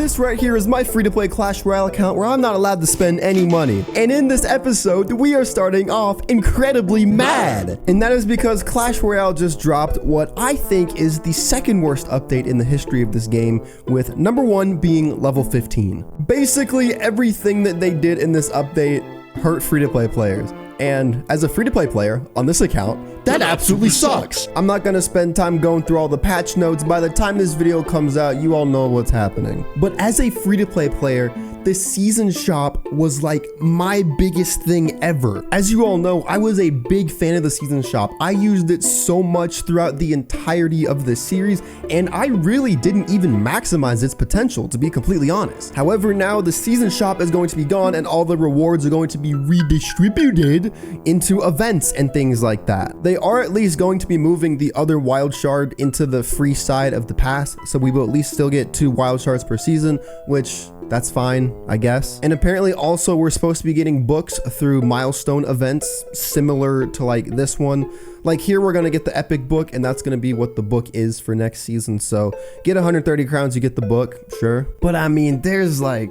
This right here is my free-to-play Clash Royale account where I'm not allowed to spend any money. And in this episode, we are starting off incredibly mad. And that is because Clash Royale just dropped what I think is the second worst update in the history of this game, with number 1 being level 15. Basically, everything that they did in this update hurt free-to-play players. And as a free-to-play player on this account, that absolutely sucks. I'm not gonna spend time going through all the patch notes. By the time this video comes out, you all know what's happening. But as a free-to-play player, the season shop was like my biggest thing ever. As you all know, I was a big fan of the season shop. I used it so much throughout the entirety of the series, and I really didn't even maximize its potential, to be completely honest. However, now the season shop is going to be gone and all the rewards are going to be redistributed into events and things like that. They are at least going to be moving the other wild shard into the free side of the pass, so we will at least still get 2 wild shards per season, which that's fine, I guess. And apparently also we're supposed to be getting books through milestone events similar to like this one. Like here we're gonna get the epic book, and that's gonna be what the book is for next season. So get 130 crowns, you get the book, sure. But I mean, there's like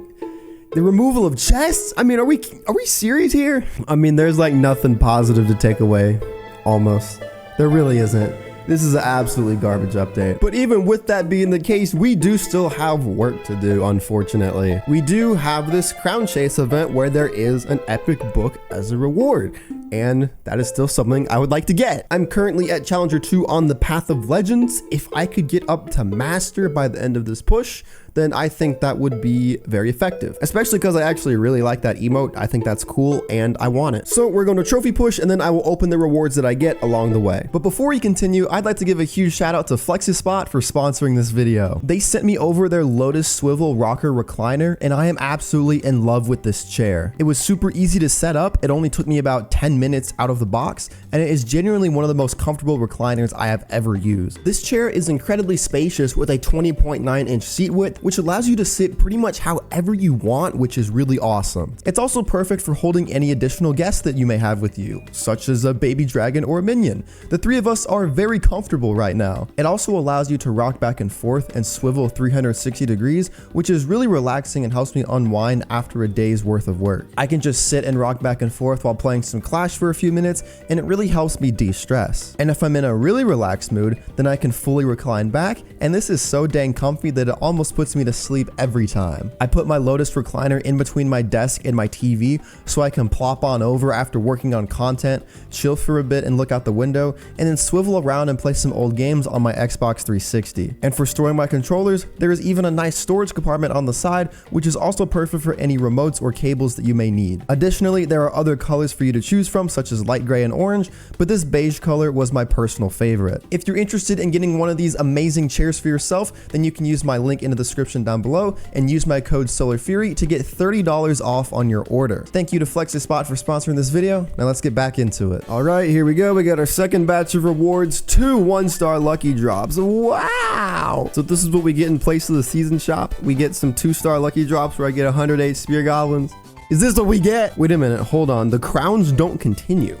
the removal of chests. I mean, are we serious here? I mean, there's like nothing positive to take away, almost. There really isn't. This is an absolutely garbage update. But even with that being the case, we do still have work to do, unfortunately. We do have this crown chase event where there is an epic book as a reward, and that is still something I would like to get. I'm currently at Challenger 2 on the Path of Legends. If I could get up to Master by the end of this push, then I think that would be very effective, especially because I actually really like that emote. I think that's cool and I want it. So we're going to trophy push, and then I will open the rewards that I get along the way. But before we continue, I'd like to give a huge shout out to Flexispot for sponsoring this video. They sent me over their Lotus Swivel Rocker Recliner, and I am absolutely in love with this chair. It was super easy to set up. It only took me about 10 minutes out of the box, and it is genuinely one of the most comfortable recliners I have ever used. This chair is incredibly spacious with a 20.9 inch seat width, which allows you to sit pretty much however you want, which is really awesome. It's also perfect for holding any additional guests that you may have with you, such as a baby dragon or a minion. The 3 of us are very comfortable right now. It also allows you to rock back and forth and swivel 360 degrees, which is really relaxing and helps me unwind after a day's worth of work. I can just sit and rock back and forth while playing some Clash for a few minutes, and it really helps me de-stress. And if I'm in a really relaxed mood, then I can fully recline back, and this is so dang comfy that it almost puts me to sleep every time. I put my Lotus recliner in between my desk and my TV so I can plop on over after working on content, chill for a bit and look out the window, and then swivel around and play some old games on my Xbox 360. And for storing my controllers, there is even a nice storage compartment on the side, which is also perfect for any remotes or cables that you may need. Additionally, there are other colors for you to choose from, such as light gray and orange, but this beige color was my personal favorite. If you're interested in getting one of these amazing chairs for yourself, then you can use my link in the description down below and use my code SolarFury to get $30 off on your order. Thank you to Flexispot for sponsoring this video. Now let's get back into it. All right, here we go. We got our second batch of rewards, 2 1-star lucky drops. Wow. So this is what we get in place of the season shop. We get some 2-star lucky drops where I get 108 spear goblins. Is this what we get? Wait a minute, hold on. The crowns don't continue.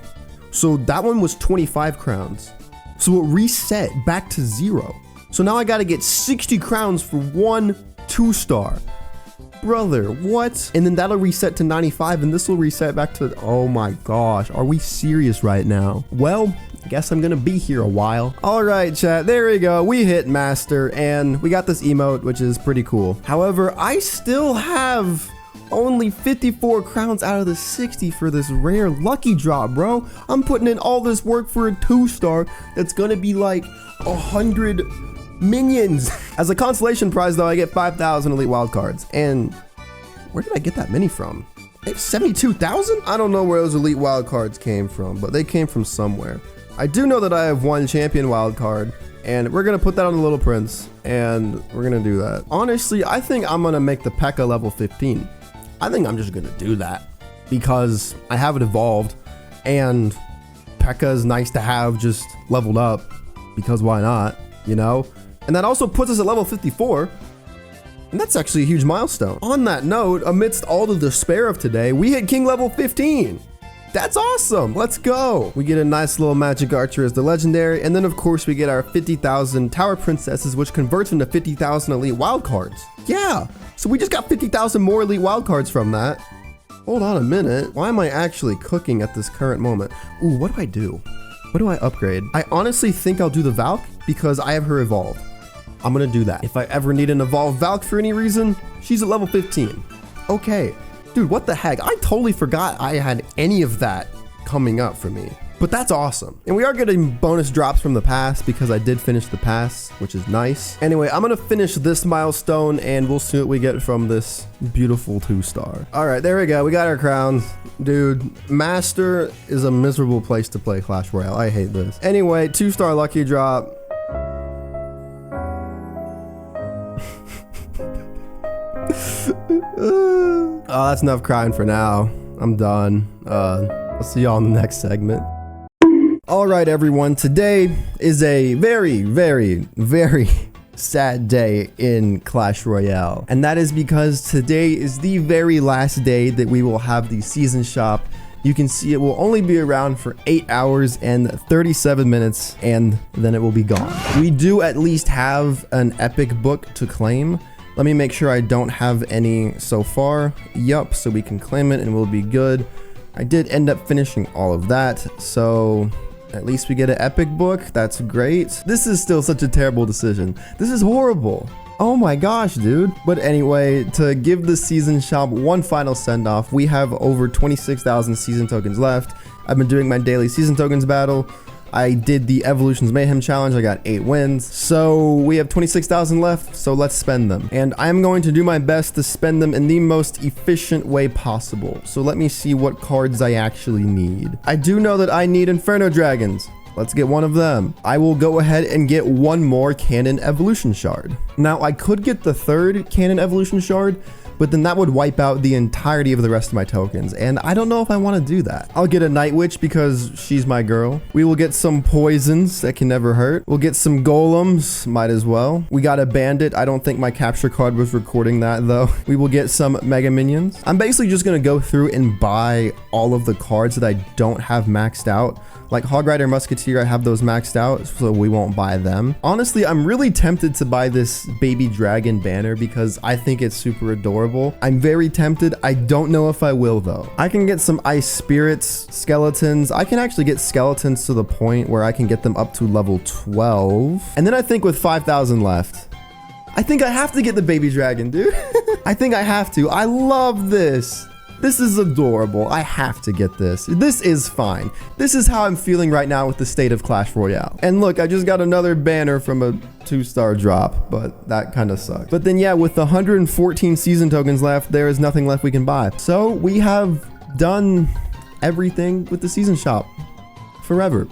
So that one was 25 crowns. So it reset back to 0. So now I gotta get 60 crowns for 1 2-star. Brother, what? And then that'll reset to 95, and this will reset back to, oh my gosh, are we serious right now? Well, I guess I'm gonna be here a while. All right, chat, there we go. We hit Master, and we got this emote, which is pretty cool. However, I still have only 54 crowns out of the 60 for this rare lucky drop, bro. I'm putting in all this work for a 2-star that's gonna be like 100 minions. As a consolation prize though, I get 5,000 elite wildcards. And where did I get that many from? 72,000? I don't know where those elite wildcards came from, but they came from somewhere. I do know that I have 1 champion wildcard, and we're gonna put that on the Little Prince, and we're gonna do that. Honestly, I think I'm gonna make the P.E.K.K.A level 15. I think I'm just gonna do that because I have it evolved, and P.E.K.K.A is nice to have just leveled up because why not, you know? And that also puts us at level 54. And that's actually a huge milestone. On that note, amidst all the despair of today, we hit King level 15. That's awesome. Let's go. We get a nice little magic archer as the legendary. And then of course we get our 50,000 tower princesses, which converts into 50,000 elite wildcards. Yeah. So we just got 50,000 more elite wildcards from that. Hold on a minute. Why am I actually cooking at this current moment? Ooh, what do I do? What do I upgrade? I honestly think I'll do the Valk because I have her evolved. I'm gonna do that. If I ever need an evolved Valk for any reason, she's at level 15. Okay. Dude, what the heck? I totally forgot I had any of that coming up for me. But that's awesome. And we are getting bonus drops from the pass because I did finish the pass, which is nice. Anyway, I'm gonna finish this milestone and we'll see what we get from this beautiful 2-star. All right, there we go. We got our crowns. Dude, Master is a miserable place to play Clash Royale. I hate this. Anyway, 2-star lucky drop. Oh, that's enough crying for now. I'm done. I'll see y'all in the next segment. All right, everyone. Today is a very, very, very sad day in Clash Royale. And that is because today is the very last day that we will have the season shop. You can see it will only be around for 8 hours and 37 minutes, and then it will be gone. We do at least have an epic book to claim. Let me make sure I don't have any so far. Yup, so we can claim it and we'll be good. I did end up finishing all of that, so at least we get an epic book. That's great. This is still such a terrible decision. This is horrible. Oh my gosh, dude. But anyway, to give the season shop one final send off, we have over 26,000 season tokens left. I've been doing my daily season tokens battle. I did the Evolutions Mayhem challenge. I got 8 wins. So we have 26,000 left. So let's spend them. And I'm going to do my best to spend them in the most efficient way possible. So let me see what cards I actually need. I do know that I need Inferno Dragons. Let's get one of them. I will go ahead and get one more Cannon Evolution Shard. Now I could get the 3rd Cannon Evolution Shard, but then that would wipe out the entirety of the rest of my tokens, and I don't know if I want to do that. I'll get a Night Witch because she's my girl. We will get some poisons that can never hurt. We'll get some golems, might as well. We got a bandit. I don't think my capture card was recording that though. We will get some mega minions. I'm basically just gonna go through and buy all of the cards that I don't have maxed out. Like Hog Rider, Musketeer, I have those maxed out, so we won't buy them. Honestly, I'm really tempted to buy this baby dragon banner because I think it's super adorable. I'm very tempted. I don't know if I will though. I can get some ice spirits, skeletons. I can actually get skeletons to the point where I can get them up to level 12. And then I think with 5,000 left, I think I have to get the baby dragon, dude. I think I have to. I love this. This is adorable. I have to get this. This is fine. This is how I'm feeling right now with the state of Clash Royale. And look, I just got another banner from a 2-star drop, but that kind of sucks. But then yeah, with 114 season tokens left, there is nothing left we can buy. So we have done everything with the season shop forever.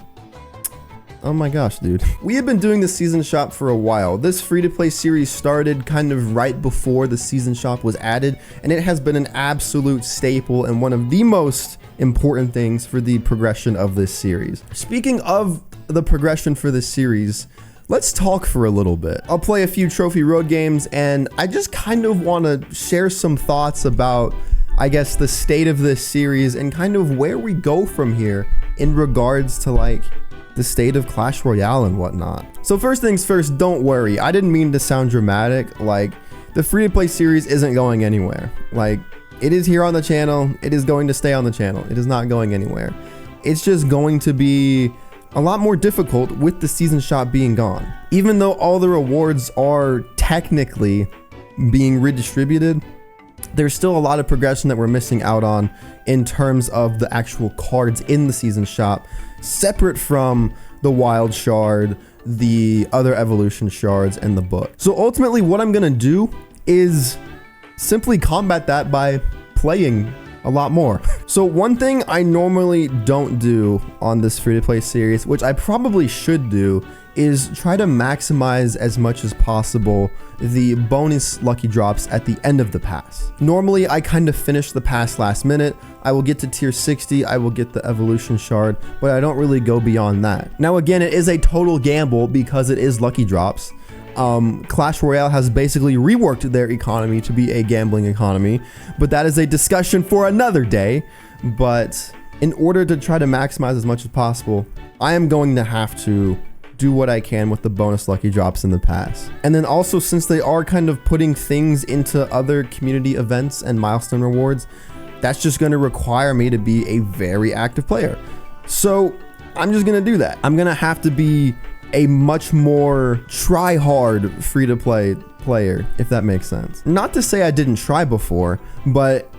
Oh my gosh, dude. We have been doing the season shop for a while. This free-to-play series started kind of right before the season shop was added, and it has been an absolute staple and one of the most important things for the progression of this series. Speaking of the progression for this series, let's talk for a little bit. I'll play a few trophy road games, and I just kind of want to share some thoughts about, I guess, the state of this series and kind of where we go from here in regards to like the state of Clash Royale and whatnot. So first things first, don't worry. I didn't mean to sound dramatic. Like, the free-to-play series isn't going anywhere. Like, it is here on the channel. It is going to stay on the channel. It is not going anywhere. It's just going to be a lot more difficult with the season shop being gone. Even though all the rewards are technically being redistributed, there's still a lot of progression that we're missing out on in terms of the actual cards in the season shop, separate from the wild shard, the other evolution shards, and the book. So ultimately what I'm gonna do is simply combat that by playing a lot more. So one thing I normally don't do on this free-to-play series, which I probably should do, is try to maximize as much as possible the bonus lucky drops at the end of the pass. Normally, I kind of finish the pass last minute. I will get to tier 60, I will get the evolution shard, but I don't really go beyond that. Now again, it is a total gamble because it is lucky drops. Clash Royale has basically reworked their economy to be a gambling economy, but that is a discussion for another day. But in order to try to maximize as much as possible, I am going to have to do what I can with the bonus lucky drops in the past. And then also, since they are kind of putting things into other community events and milestone rewards, that's just going to require me to be a very active player. So I'm just going to do that. I'm going to have to be a much more try-hard free-to-play player, if that makes sense. Not to say I didn't try before, but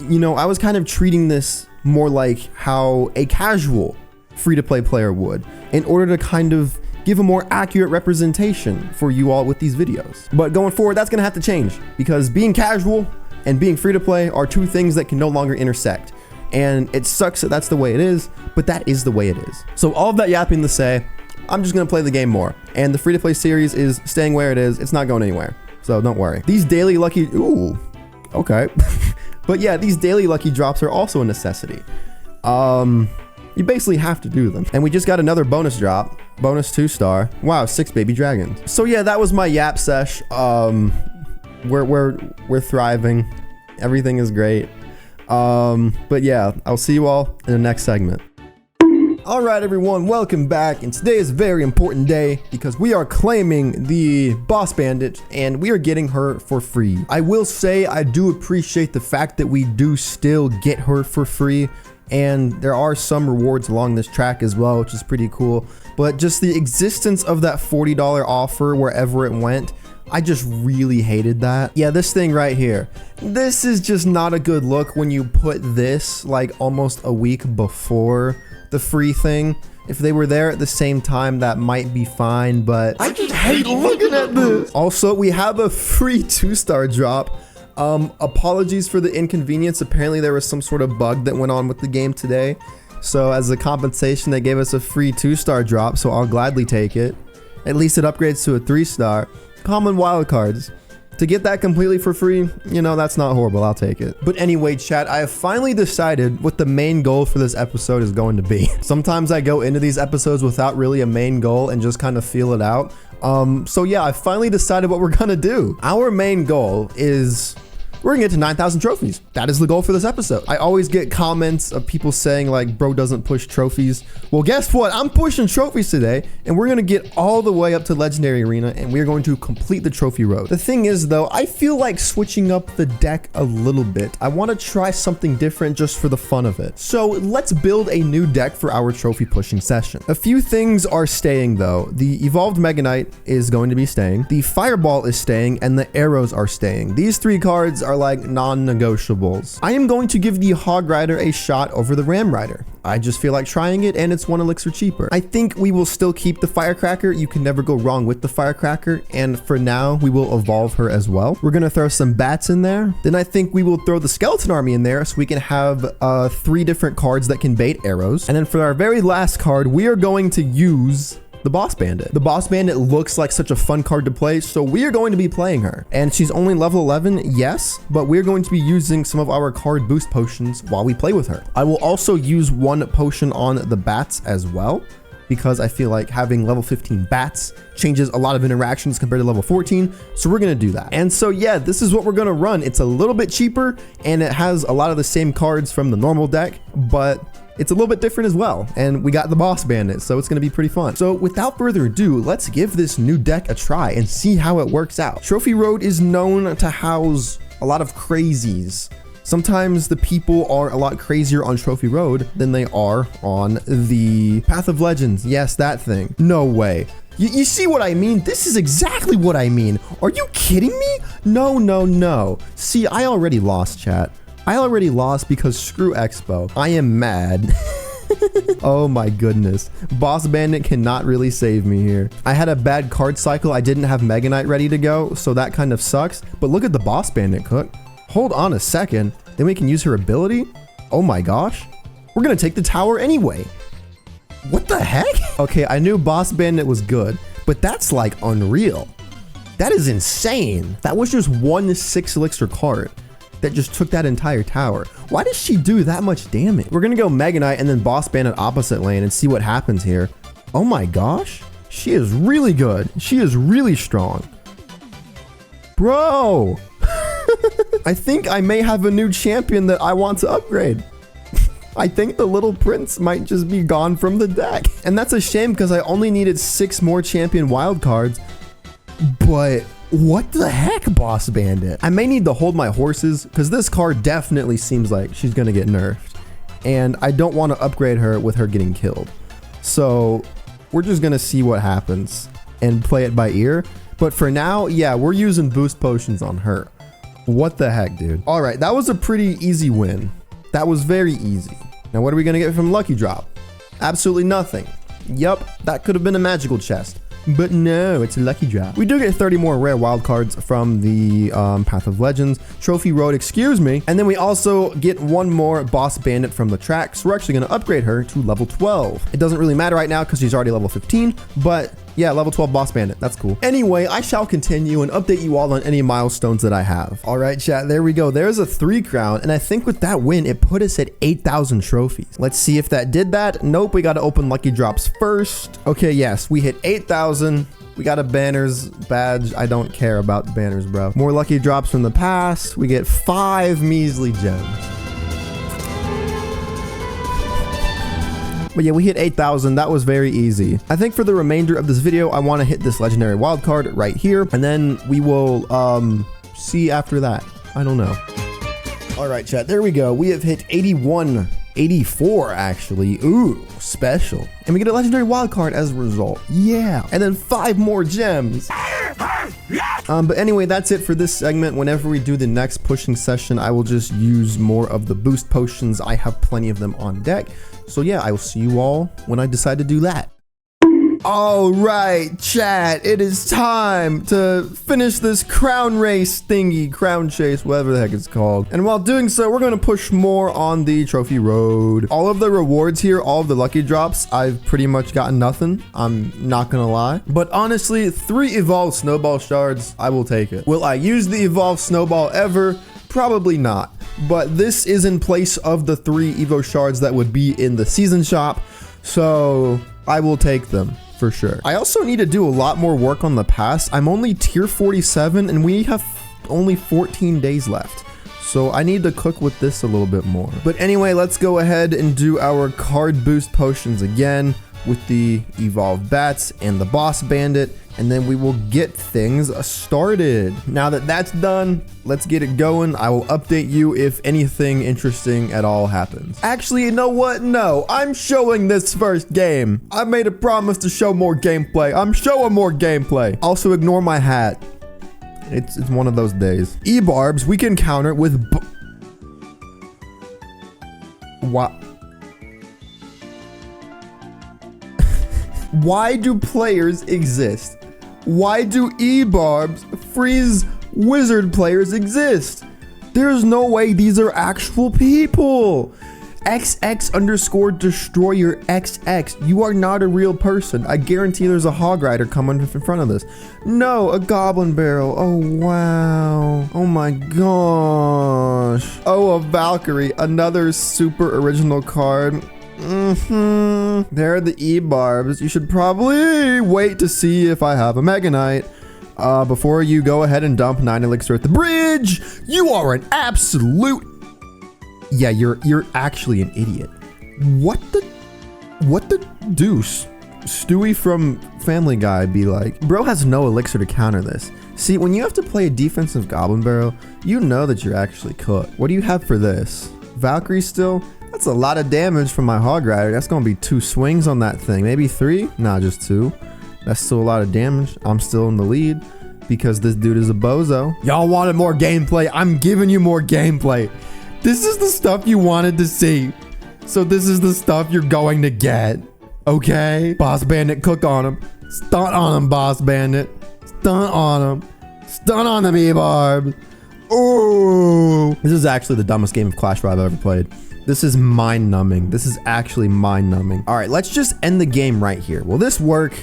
you know, I was kind of treating this more like how a casual free-to-play player would, in order to kind of give a more accurate representation for you all with these videos. But going forward, that's gonna have to change, because being casual and being free-to-play are two things that can no longer intersect. And it sucks that that's the way it is, but that is the way it is. So all of that yapping to say, I'm just gonna play the game more. And the free-to-play series is staying where it is. It's not going anywhere, so don't worry. These daily lucky, ooh, okay. But yeah, these daily lucky drops are also a necessity. You basically have to do them. And we just got another bonus drop, bonus 2-star. Wow, 6 baby dragons. So yeah, that was my yap sesh. We're thriving. Everything is great. But yeah, I'll see you all in the next segment. All right, everyone, welcome back. And today is a very important day because we are claiming the boss bandit and we are getting her for free. I will say I do appreciate the fact that we do still get her for free. And there are some rewards along this track as well, which is pretty cool. But just the existence of that $40 offer wherever it went, I just really hated that. Yeah, this thing right here. This is just not a good look when you put this like almost a week before the free thing. If they were there at the same time, that might be fine, but I just hate looking at this. Also, we have a free 2-star drop. Apologies for the inconvenience. Apparently there was some sort of bug that went on with the game today. So as a compensation, they gave us a free 2-star drop, so I'll gladly take it. At least it upgrades to a 3-star. Common wildcards. To get that completely for free, you know, that's not horrible. I'll take it. But anyway, chat, I have finally decided what the main goal for this episode is going to be. Sometimes I go into these episodes without really a main goal and just kind of feel it out. So yeah, I finally decided what we're gonna do. Our main goal is we're gonna get to 9,000 trophies. That is the goal for this episode. I always get comments of people saying like, bro doesn't push trophies. Well, guess what? I'm pushing trophies today, and we're gonna get all the way up to Legendary Arena, and we're going to complete the trophy road. The thing is though, I feel like switching up the deck a little bit. I wanna try something different just for the fun of it. So let's build a new deck for our trophy pushing session. A few things are staying though. The Evolved Mega Knight is going to be staying. The Fireball is staying, and the arrows are staying. These 3 cards are like non-negotiables. I am going to give the Hog Rider a shot over the Ram Rider. I just feel like trying it, and it's 1 elixir cheaper. I think we will still keep the Firecracker. You can never go wrong with the Firecracker, and for now we will evolve her as well. We're gonna throw some bats in there. Then I think we will throw the Skeleton Army in there so we can have 3 different cards that can bait arrows. And then for our very last card, we are going to use the Boss Bandit. The Boss Bandit looks like such a fun card to play, so we are going to be playing her. And she's only level 11, yes, but we're going to be using some of our card boost potions while we play with her. I will also use 1 potion on the bats as well, because I feel like having level 15 bats changes a lot of interactions compared to level 14, so we're gonna do that. And so yeah, this is what we're gonna run. It's a little bit cheaper, and it has a lot of the same cards from the normal deck, but it's a little bit different as well. And we got the Boss Bandit, so it's gonna be pretty fun. So without further ado, let's give this new deck a try and see how it works out. Trophy Road is known to house a lot of crazies. Sometimes the people are a lot crazier on Trophy Road than they are on the Path of Legends. Yes, that thing. No way. You see what I mean? This is exactly what I mean. Are you kidding me? No, no, no. See, I already lost, chat. I already lost because screw Expo. I am mad. Oh my goodness. Boss Bandit cannot really save me here. I had a bad card cycle. I didn't have Mega Knight ready to go, so that kind of sucks. But look at the Boss Bandit, Cook. Hold on a second. Then we can use her ability? Oh my gosh. We're gonna take the tower anyway. What the heck? Okay, I knew Boss Bandit was good, but that's like unreal. That is insane. That was just 1 6 elixir card that just took that entire tower. Why does she do that much damage? We're gonna go Mega Knight and then Boss Bandit opposite lane and see what happens here. Oh my gosh. She is really good. She is really strong. Bro. I think I may have a new champion that I want to upgrade. I think the little prince might just be gone from the deck. And that's a shame because I only needed 6 more champion wild cards. But what the heck, Boss Bandit? I may need to hold my horses because this card definitely seems like she's going to get nerfed. And I don't want to upgrade her with her getting killed. So we're just going to see what happens and play it by ear. But for now, yeah, we're using boost potions on her. What the heck, dude? All right, that was a pretty easy win. That was very easy. Now, what are we going to get from Lucky Drop? Absolutely nothing. Yup, that could have been a magical chest. But no, it's a Lucky Drop. We do get 30 more rare wild cards from the Path of Legends, Trophy Road, excuse me. And then we also get 1 more Boss Bandit from the track. So we're actually going to upgrade her to level 12. It doesn't really matter right now because she's already level 15, but yeah, level 12 Boss Bandit. That's cool. Anyway, I shall continue and update you all on any milestones that I have. All right, chat, there we go. There's a 3 crown. And I think with that win, it put us at 8,000 trophies. Let's see if that did that. Nope, we got to open Lucky Drops first. Okay, yes, we hit 8,000. We got a banners badge. I don't care about banners, bro. More Lucky Drops from the past. We get 5 measly gems. But yeah, we hit 8,000. That was very easy. I think for the remainder of this video, I want to hit this legendary wild card right here. And then we will see after that. I don't know. All right, chat. There we go. We have hit 81. 84 actually. Ooh, special. And we get a legendary wild card as a result. Yeah. And then 5 more gems. But anyway, that's it for this segment. Whenever we do the next pushing session, I will just use more of the boost potions. I have plenty of them on deck. So yeah, I will see you all when I decide to do that. All right, chat, it is time to finish this crown race thingy, crown chase, whatever the heck it's called. And while doing so, we're going to push more on the trophy road. All of the rewards here, all of the lucky drops, I've pretty much gotten nothing. I'm not going to lie. But honestly, 3 evolved snowball shards, I will take it. Will I use the evolved snowball ever? Probably not. But this is in place of the 3 evo shards that would be in the season shop. So I will take them. For sure. I also need to do a lot more work on the pass. I'm only tier 47 and we have only 14 days left. So I need to cook with this a little bit more. But anyway, let's go ahead and do our card boost potions again with the evolved bats and the boss bandit. And then we will get things started. Now that that's done, let's get it going. I will update you if anything interesting at all happens. Actually, you know what? No, I'm showing this first game. I made a promise to show more gameplay. I'm showing more gameplay. Also, ignore my hat. It's one of those days. E-barbs, we can counter with... What? Why do players exist? Why do E-barbs freeze wizard players exist? There's no way these are actual people. XX_destroyer XX. You are not a real person. I guarantee there's a hog rider coming in front of this. No, a goblin barrel. Oh, wow. Oh my gosh. Oh, a Valkyrie. Another super original card. There are the E-barbs. You should probably wait to see if I have a Mega Knight before you go ahead and dump 9 elixir at the bridge. You are an absolute... Yeah, you're actually an idiot. What the deuce? Stewie from Family Guy be like, bro has no elixir to counter this. See, when you have to play a defensive goblin barrel, you know that you're actually cooked. What do you have for this? Valkyrie still? That's a lot of damage from my hog rider. That's gonna be 2 swings on that thing. Maybe 3? Nah, just 2. That's still a lot of damage. I'm still in the lead because this dude is a bozo. Y'all wanted more gameplay. I'm giving you more gameplay. This is the stuff you wanted to see. So this is the stuff you're going to get. Okay? Boss Bandit, cook on him. Stunt on him, Boss Bandit. Stunt on him. Stunt on them, E-barb. Ooh. This is actually the dumbest game of Clash Royale I've ever played. This is mind-numbing. This is actually mind-numbing. All right, let's just end the game right here. Will this work?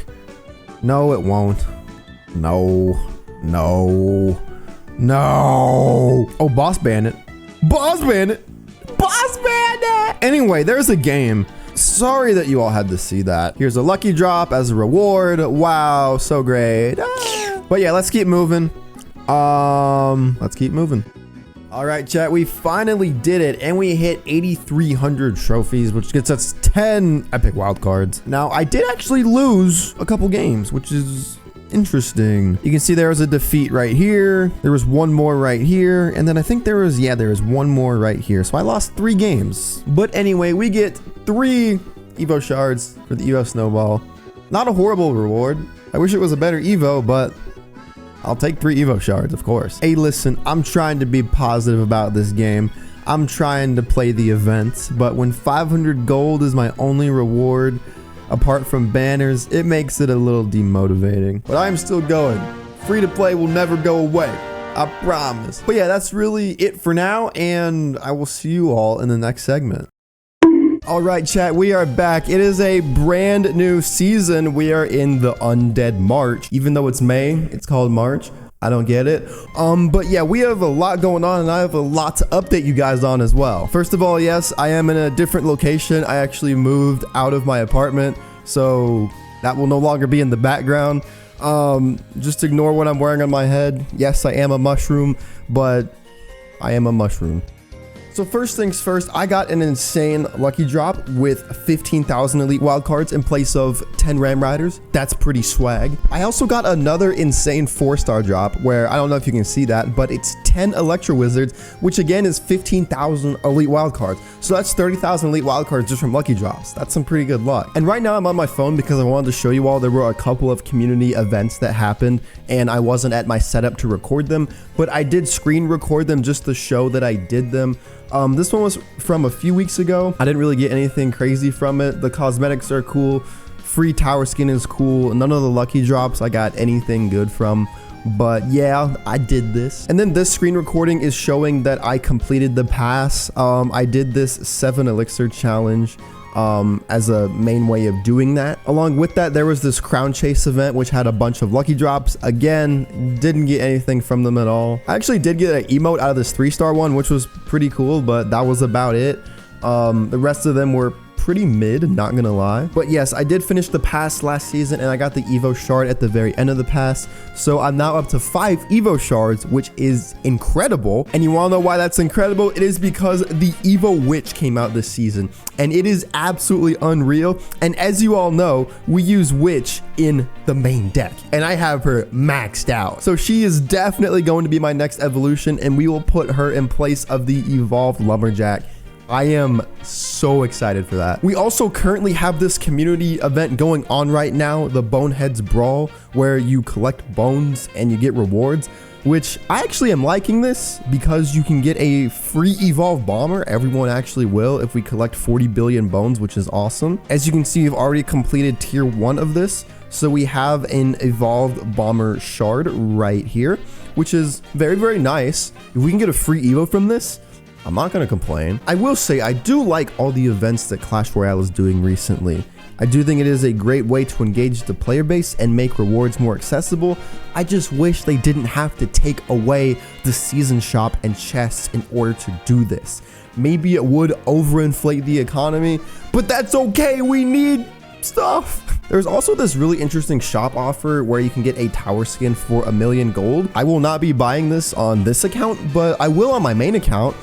No, it won't. No. No. No. Oh, Boss Bandit. Boss Bandit. Boss Bandit. Anyway, there's a game. Sorry that you all had to see that. Here's a lucky drop as a reward. Wow, so great. But yeah, let's keep moving. Let's keep moving. All right, chat, we finally did it, and we hit 8,300 trophies, which gets us 10 epic wildcards. Now, I did actually lose a couple games, which is interesting. You can see there was a defeat right here. There was one more right here. And then I think there was one more right here. So I lost 3 games. But anyway, we get 3 Evo shards for the Evo snowball. Not a horrible reward. I wish it was a better Evo, but I'll take 3 Evo shards, of course. Hey, listen, I'm trying to be positive about this game. I'm trying to play the events, but when 500 gold is my only reward, apart from banners, it makes it a little demotivating. But I'm still going. Free to play will never go away. I promise. But yeah, that's really it for now, and I will see you all in the next segment. All right, chat, we are back. It is a brand new season. We are in the Undead March. Even though it's May, it's called March. I don't get it. But yeah, we have a lot going on, and I have a lot to update you guys on as well. First of all, yes, I am in a different location. I actually moved out of my apartment, so that will no longer be in the background. Just ignore what I'm wearing on my head. Yes, I am a mushroom, but I am a mushroom. So first things first, I got an insane lucky drop with 15,000 elite wildcards in place of 10 Ram Riders. That's pretty swag. I also got another insane 4-star drop where I don't know if you can see that, but it's 10 Electro Wizards, which again is 15,000 elite wildcards. So that's 30,000 elite wildcards just from lucky drops. That's some pretty good luck. And right now I'm on my phone because I wanted to show you all there were a couple of community events that happened and I wasn't at my setup to record them, but I did screen record them just to show that I did them. This one was from a few weeks ago. I didn't really get anything crazy from it. The cosmetics are cool. Free tower skin is cool. None of the lucky drops I got anything good from. But yeah, I did this. And then this screen recording is showing that I completed the pass. I did this 7 elixir challenge as a main way of doing that. Along with that, there was this crown chase event which had a bunch of lucky drops. Again, didn't get anything from them at all. I actually did get an emote out of this 3-star one, which was pretty cool, but that was about it. The rest of them were pretty mid, not gonna lie. But yes, I did finish the pass last season and I got the Evo shard at the very end of the pass. So I'm now up to 5 Evo shards, which is incredible. And you wanna know why that's incredible? It is because the Evo Witch came out this season and it is absolutely unreal. And as you all know, we use Witch in the main deck and I have her maxed out. So she is definitely going to be my next evolution and we will put her in place of the evolved Lumberjack. I am so excited for that. We also currently have this community event going on right now, the Boneheads Brawl, where you collect bones and you get rewards, which I actually am liking this because you can get a free evolved bomber. Everyone actually will if we collect 40 billion bones, which is awesome. As you can see, we've already completed tier 1 of this. So we have an evolved bomber shard right here, which is very, very nice. If we can get a free Evo from this, I'm not gonna complain. I will say I do like all the events that Clash Royale is doing recently. I do think it is a great way to engage the player base and make rewards more accessible. I just wish they didn't have to take away the season shop and chests in order to do this. Maybe it would overinflate the economy, but that's okay, we need stuff. There's also this really interesting shop offer where you can get a tower skin for 1,000,000 gold. I will not be buying this on this account, but I will on my main account.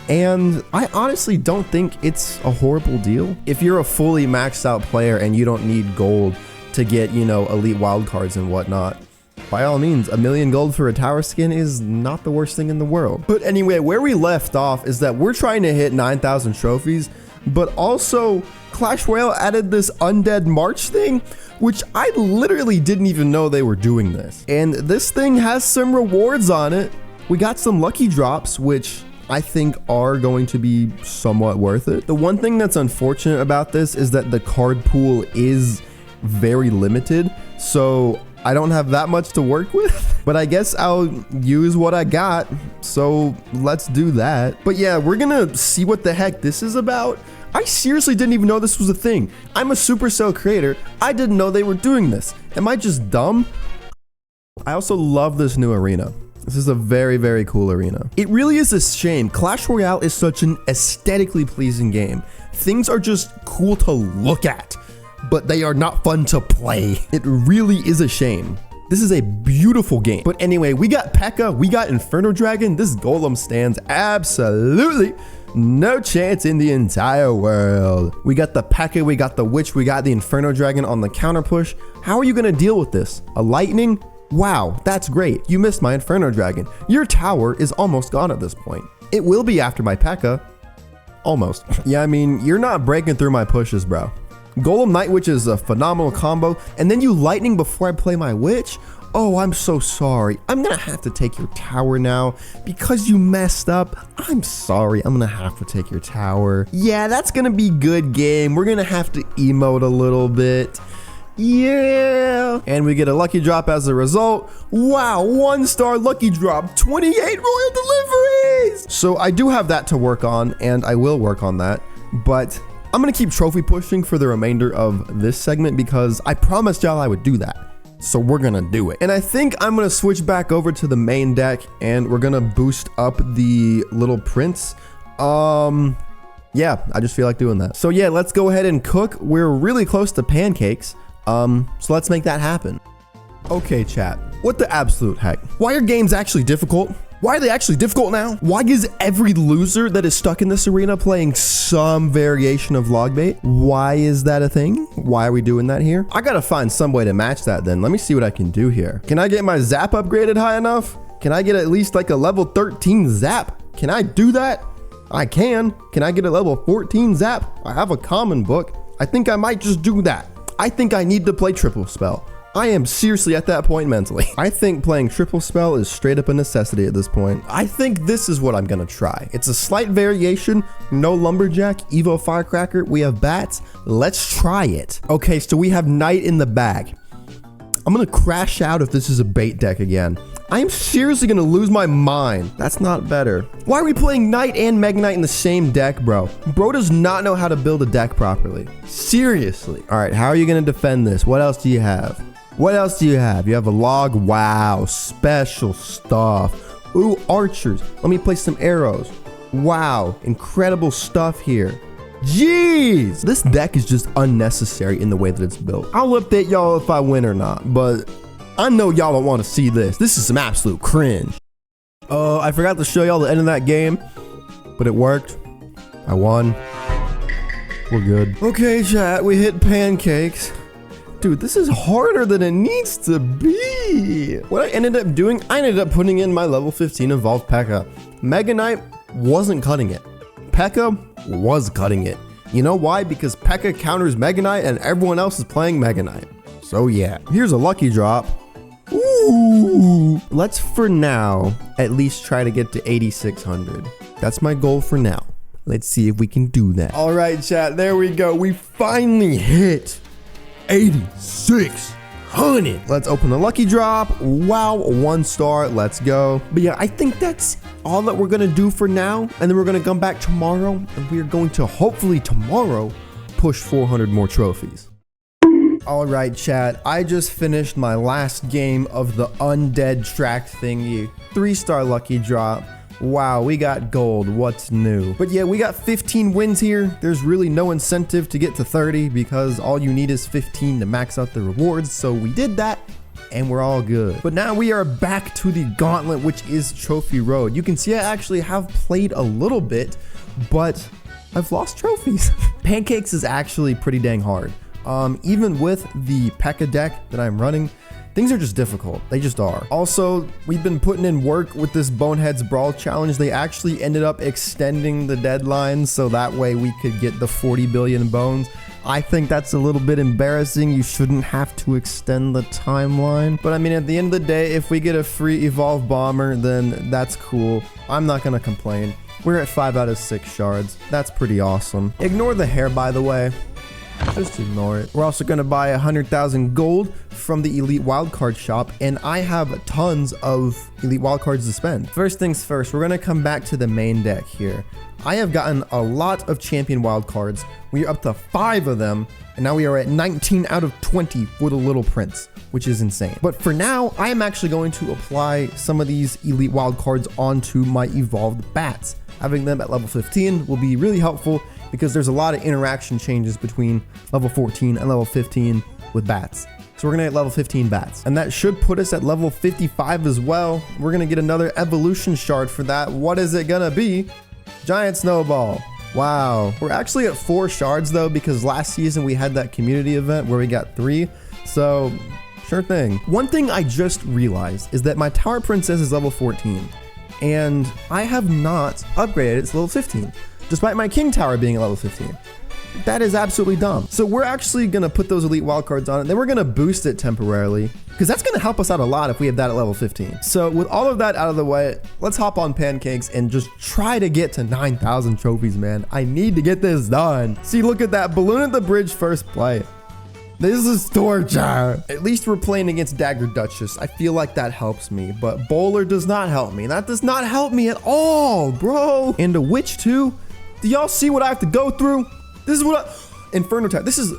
And I honestly don't think it's a horrible deal. If you're a fully maxed out player and you don't need gold to get, you know, elite wildcards and whatnot, by all means, 1,000,000 gold for a tower skin is not the worst thing in the world. But anyway, where we left off is that we're trying to hit 9,000 trophies, but also Clash Royale added this Undead March thing, which I literally didn't even know they were doing this. And this thing has some rewards on it. We got some lucky drops, which I think are going to be somewhat worth it. The one thing that's unfortunate about this is that the card pool is very limited, so I don't have that much to work with, but I guess I'll use what I got, so let's do that. But yeah, we're gonna see what the heck this is about. I seriously didn't even know this was a thing. I'm a Supercell creator. I didn't know they were doing this. Am I just dumb? I also love this new arena. This is a very, very cool arena. It really is a shame. Clash Royale is such an aesthetically pleasing game. Things are just cool to look at, but they are not fun to play. It really is a shame. This is a beautiful game. But anyway, we got P.E.K.K.A, we got Inferno Dragon. This golem stands absolutely no chance in the entire world. We got the P.E.K.K.A, we got the Witch, we got the Inferno Dragon on the counter push. How are you gonna deal with this? A lightning? Wow, that's great. You missed my Inferno Dragon. Your tower is almost gone at this point. It will be after my P.E.K.K.A. Almost. Yeah, I mean, you're not breaking through my pushes, bro. Golem Night Witch is a phenomenal combo, and then you lightning before I play my Witch? Oh, I'm so sorry. I'm gonna have to take your tower now because you messed up. I'm sorry. I'm gonna have to take your tower. Yeah, that's gonna be good game. We're gonna have to emote a little bit. Yeah. And we get a lucky drop as a result. Wow, 1-star lucky drop, 28 royal deliveries. So I do have that to work on, and I will work on that, but I'm gonna keep trophy pushing for the remainder of this segment because I promised y'all I would do that. So we're gonna do it. And I think I'm gonna switch back over to the main deck and we're gonna boost up the little prince. Yeah, I just feel like doing that. So yeah, let's go ahead and cook. We're really close to pancakes. So let's make that happen. Okay, chat. What the absolute heck? Why are games actually difficult? Why are they actually difficult now? Why is every loser that is stuck in this arena playing some variation of log bait? Why is that a thing? Why are we doing that here? I gotta find some way to match that then. Let me see what I can do here. Can I get my zap upgraded high enough? Can I get at least like a level 13 zap? Can I do that? I can. Can I get a level 14 zap? I have a common book. I think I might just do that. I think I need to play triple spell. I am seriously at that point mentally. I think playing triple spell is straight up a necessity at this point. I think this is what I'm gonna try. It's a slight variation. No lumberjack, Evo firecracker. We have bats. Let's try it. Okay, so we have knight in the bag. I'm gonna crash out if this is a bait deck again. I am seriously gonna lose my mind. That's not better. Why are we playing knight and Mega Knight in the same deck, bro? Bro does not know how to build a deck properly. Seriously. All right, how are you gonna defend this? What else do you have? What else do you have? You have a log. Wow, special stuff. Ooh, archers. Let me place some arrows. Wow, incredible stuff here. Jeez, this deck is just unnecessary in the way that it's built. I'll update y'all if I win or not, but I know y'all don't want to see this. This is some absolute cringe. I forgot to show y'all the end of that game, but it worked. I won. We're good. Okay, chat, we hit pancakes. Dude, this is harder than it needs to be. What I ended up doing, I ended up putting in my level 15 evolved P.E.K.K.A. Mega Knight wasn't cutting it. P.E.K.K.A was cutting it. You know why? Because P.E.K.K.A counters Mega Knight and everyone else is playing Mega Knight. So yeah, here's a lucky drop. Ooh. Let's for now at least try to get to 8,600. That's my goal for now. Let's see if we can do that. All right, chat, there we go. We finally hit 8,600. Let's open the lucky drop. Wow, 1-star. Let's go. But yeah, I think that's all that we're gonna do for now. And then we're gonna come back tomorrow and we are going to hopefully tomorrow push 400 more trophies. All right, chat, I just finished my last game of the undead track thingy. 3-star lucky drop. Wow, we got gold. What's new? But yeah, we got 15 wins here. There's really no incentive to get to 30 because all you need is 15 to max out the rewards. So we did that and we're all good. But now we are back to the gauntlet, which is Trophy Road. You can see I actually have played a little bit, but I've lost trophies. Pancakes is actually pretty dang hard. Even with the P.E.K.K.A deck that I'm running, things are just difficult. They just are. Also, we've been putting in work with this Boneheads Brawl challenge. They actually ended up extending the deadline so that way we could get the 40 billion bones. I think that's a little bit embarrassing. You shouldn't have to extend the timeline. But I mean, at the end of the day, if we get a free Evolve Bomber, then that's cool. I'm not gonna complain. We're at 5 out of 6 shards. That's pretty awesome. Ignore the hair, by the way. Just ignore it. We're also going to buy 100,000 gold from the Elite Wildcard shop, and I have tons of Elite Wildcards to spend. First things first, we're going to come back to the main deck here. I have gotten a lot of champion wildcards. We are up to 5 of them, and now we are at 19 out of 20 for the Little Prince, which is insane. But for now, I am actually going to apply some of these Elite Wildcards onto my evolved bats. Having them at level 15 will be really helpful because there's a lot of interaction changes between level 14 and level 15 with bats. So we're gonna get level 15 bats. And that should put us at level 55 as well. We're gonna get another evolution shard for that. What is it gonna be? Giant snowball. Wow. We're actually at 4 shards though, because last season we had that community event where we got 3. So sure thing. One thing I just realized is that my tower princess is level 14 and I have not upgraded it to level 15, despite my king tower being at level 15. That is absolutely dumb. So we're actually gonna put those elite wildcards on it. Then we're gonna boost it temporarily because that's gonna help us out a lot if we have that at level 15. So with all of that out of the way, let's hop on pancakes and just try to get to 9,000 trophies, man. I need to get this done. See, look at that balloon at the bridge first play. This is torture. At least we're playing against Dagger Duchess. I feel like that helps me, but Bowler does not help me. That does not help me at all, bro. And a witch too. Do y'all see what I have to go through? This is what Inferno Tide. This is,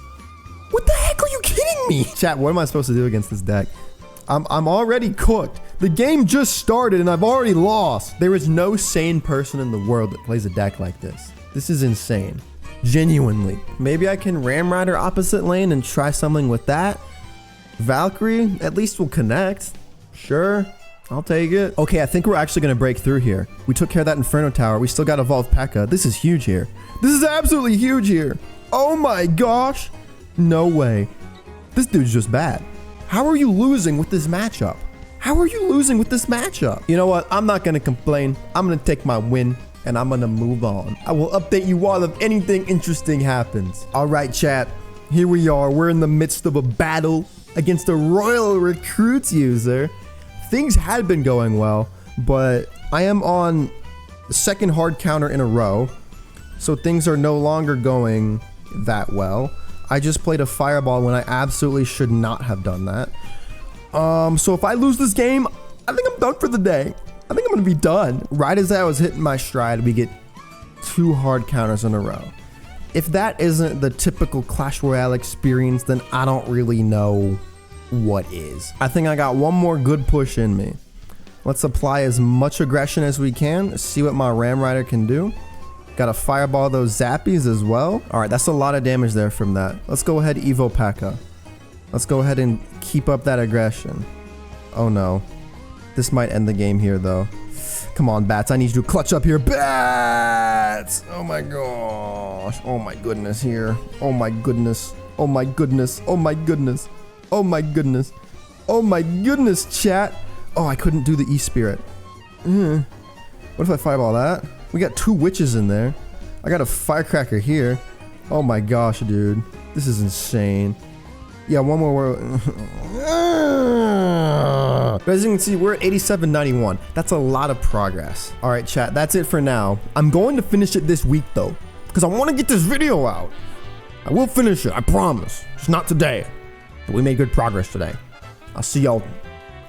what the heck are you kidding me? Chat, what am I supposed to do against this deck? I'm already cooked. The game just started and I've already lost. There is no sane person in the world that plays a deck like this. This is insane. Genuinely. Maybe I can Ram Rider opposite lane and try something with that. Valkyrie, at least we'll connect. Sure, I'll take it. Okay, I think we're actually gonna break through here. We took care of that Inferno Tower. We still got Evolved P.E.K.K.A. This is huge here. This is absolutely huge here. Oh my gosh. No way. This dude's just bad. How are you losing with this matchup? How are you losing with this matchup? You know what? I'm not gonna complain. I'm gonna take my win and I'm gonna move on. I will update you all if anything interesting happens. All right, chat. Here we are. We're in the midst of a battle against a Royal Recruits user. Things had been going well, but I am on the second hard counter in a row. So things are no longer going that well. I just played a fireball when I absolutely should not have done that. So if I lose this game, I think I'm done for the day. I think I'm gonna be done. Right as I was hitting my stride, we get 2 hard counters in a row. If that isn't the typical Clash Royale experience, then I don't really know what is. I think I got one more good push in me. Let's apply as much aggression as we can, see what my Ram Rider can do. Got to fireball those zappies as well. All right, that's a lot of damage there from that. Let's go ahead, Evo P.E.K.K.A. Let's go ahead and keep up that aggression. Oh no. This might end the game here though. Come on, Bats. I need you to clutch up here. Bats! Oh my gosh. Oh my goodness here. Oh my goodness. Oh my goodness. Oh my goodness. Oh my goodness. Oh my goodness, chat. Oh, I couldn't do the E-Spirit. What if I fireball that? We got 2 witches in there. I got a firecracker here. Oh my gosh, dude. This is insane. Yeah, one more. But as you can see, we're at 87.91. That's a lot of progress. All right, chat, that's it for now. I'm going to finish it this week though, because I want to get this video out. I will finish it, I promise. Just not today, but we made good progress today. I'll see y'all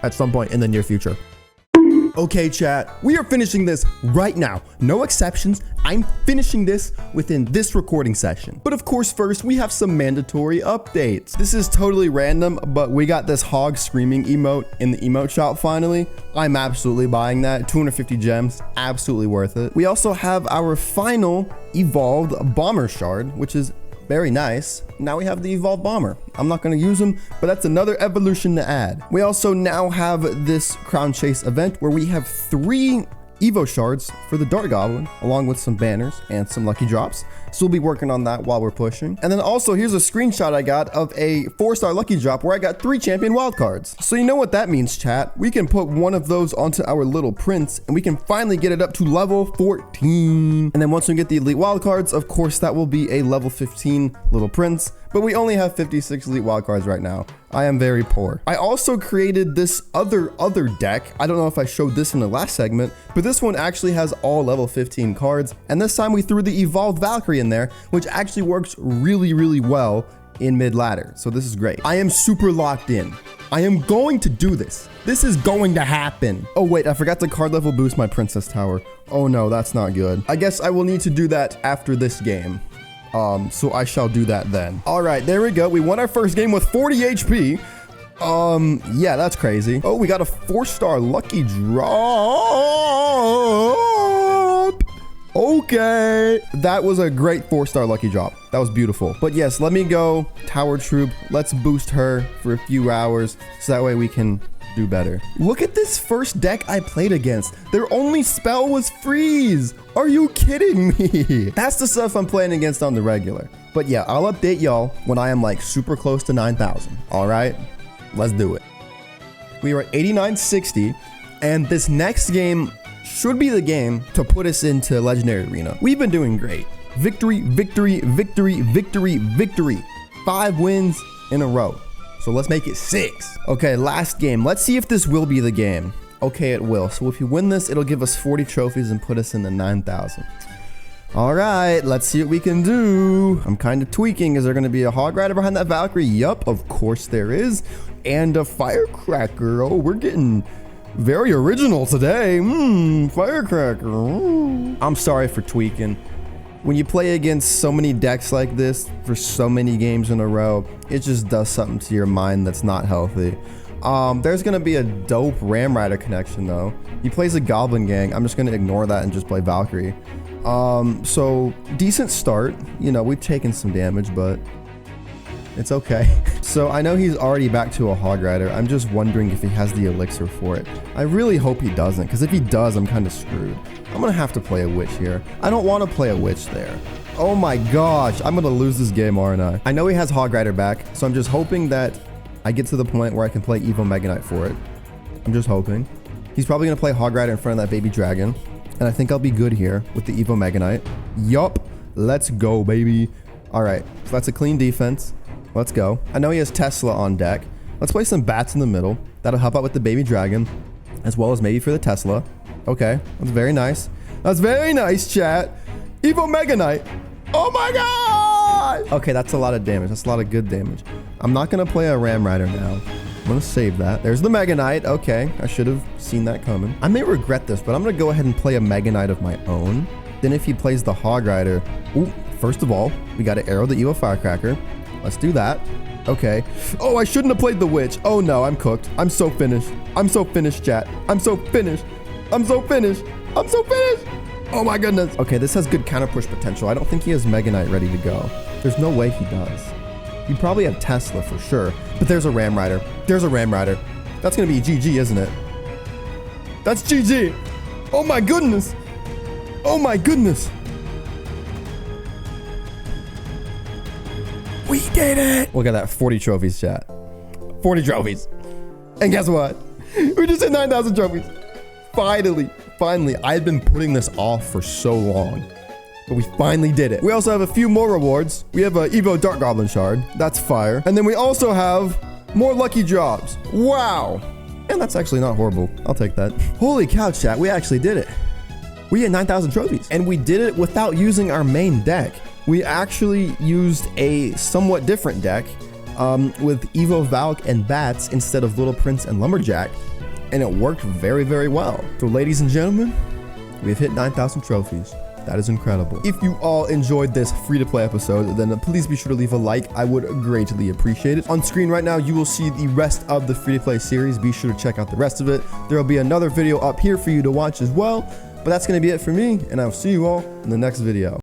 at some point in the near future. Okay, chat, we are finishing this right now. No exceptions. I'm finishing this within this recording session. But of course, first, we have some mandatory updates. This is totally random, but we got this hog screaming emote in the emote shop finally. I'm absolutely buying that. 250 gems, absolutely worth it. We also have our final evolved bomber shard, which is very nice. Now we have the evolved bomber. I'm not going to use them, but that's another evolution to add. We also now have this crown chase event where we have 3 Evo shards for the Dart Goblin, along with some banners and some lucky drops. So we'll be working on that while we're pushing. And then also here's a screenshot I got of a 4-star lucky drop where I got 3 champion wildcards. So you know what that means, chat. We can put one of those onto our little prince and we can finally get it up to level 14. And then once we get the elite wildcards, of course, that will be a level 15 little prince. But we only have 56 elite wildcards right now. I am very poor. I also created this other deck. I don't know if I showed this in the last segment, but this one actually has all level 15 cards. And this time we threw the evolved Valkyrie in there, which actually works really, really well in mid ladder. So this is great. I am super locked in. I am going to do this. This is going to happen. Oh wait, I forgot to card level boost my princess tower. Oh no, that's not good. I guess I will need to do that after this game. So I shall do that then. All right, there we go. We won our first game with 40 HP. Yeah, that's crazy. Oh, we got a 4-star lucky drop. Okay. Okay. That was a great 4-star lucky drop. That was beautiful. But yes, let me go Tower Troop. Let's boost her for a few hours so that way we can do better. Look at this first deck I played against. Their only spell was freeze. Are you kidding me? That's the stuff I'm playing against on the regular. But yeah, I'll update y'all when I am like super close to 9,000. All right, let's do it. We are at 8960, and this next game should be the game to put us into Legendary Arena. We've been doing great. Victory, victory, victory, victory, victory. 5 wins in a row. So let's make it 6. Okay, last game. Let's see if this will be the game. Okay, it will. So if you win this, it'll give us 40 trophies and put us in the 9,000. All right, let's see what we can do. I'm kind of tweaking. Is there going to be a Hog Rider behind that Valkyrie? Yup, of course there is. And a Firecracker. Oh, we're getting very original today. Firecracker. I'm sorry for tweaking. When you play against so many decks like this for so many games in a row, it just does something to your mind that's not healthy. There's going to be a dope Ram Rider connection, though. He plays a Goblin Gang. I'm just going to ignore that and just play Valkyrie. So decent start. You know, we've taken some damage, but it's okay. So I know he's already back to a Hog Rider. I'm just wondering if he has the elixir for it. I really hope he doesn't, because if he does, I'm kind of screwed. I'm going to have to play a Witch here. I don't want to play a Witch there. Oh my gosh, I'm going to lose this game, aren't I? I know he has Hog Rider back, so I'm just hoping that I get to the point where I can play Evo Mega Knight for it. I'm just hoping. He's probably going to play Hog Rider in front of that baby dragon. And I think I'll be good here with the Evo Mega Knight. Yup. Let's go, baby. All right. So that's a clean defense. Let's go. I know he has Tesla on deck. Let's play some bats in the middle. That'll help out with the baby dragon, as well as maybe for the Tesla. Okay. That's very nice. That's very nice, chat. Evo Mega Knight. Oh my god. Okay, that's a lot of damage. That's a lot of good damage. I'm not going to play a Ram Rider now. I'm going to save that. There's the Mega Knight. Okay, I should have seen that coming. I may regret this, but I'm going to go ahead and play a Mega Knight of my own. Then if he plays the Hog Rider... Ooh, first of all, we got to arrow the Evo Firecracker. Let's do that. Okay. Oh, I shouldn't have played the Witch. Oh no, I'm cooked. I'm so finished. I'm so finished, chat. I'm so finished. I'm so finished. I'm so finished. Oh my goodness. Okay, this has good counter push potential. I don't think he has Mega Knight ready to go. There's no way he does. You probably have Tesla for sure, but there's a Ram Rider. There's a Ram Rider. That's going to be GG, isn't it? That's GG. Oh my goodness. Oh my goodness. We did it. Look at that. 40 trophies, chat. 40 trophies. And guess what? We just hit 9,000 trophies. Finally. Finally. I had been putting this off for so long, but we finally did it. We also have a few more rewards. We have a Evo Dark Goblin Shard. That's fire. And then we also have more lucky drops. Wow. And that's actually not horrible. I'll take that. Holy cow, chat. We actually did it. We had 9,000 trophies. And we did it without using our main deck. We actually used a somewhat different deck with Evo Valk and Bats instead of Little Prince and Lumberjack. And it worked very, very well. So ladies and gentlemen, we've hit 9,000 trophies. That is incredible. If you all enjoyed this free-to-play episode, then please be sure to leave a like. I would greatly appreciate it. On screen right now, you will see the rest of the free-to-play series. Be sure to check out the rest of it. There will be another video up here for you to watch as well. But that's going to be it for me, and I'll see you all in the next video.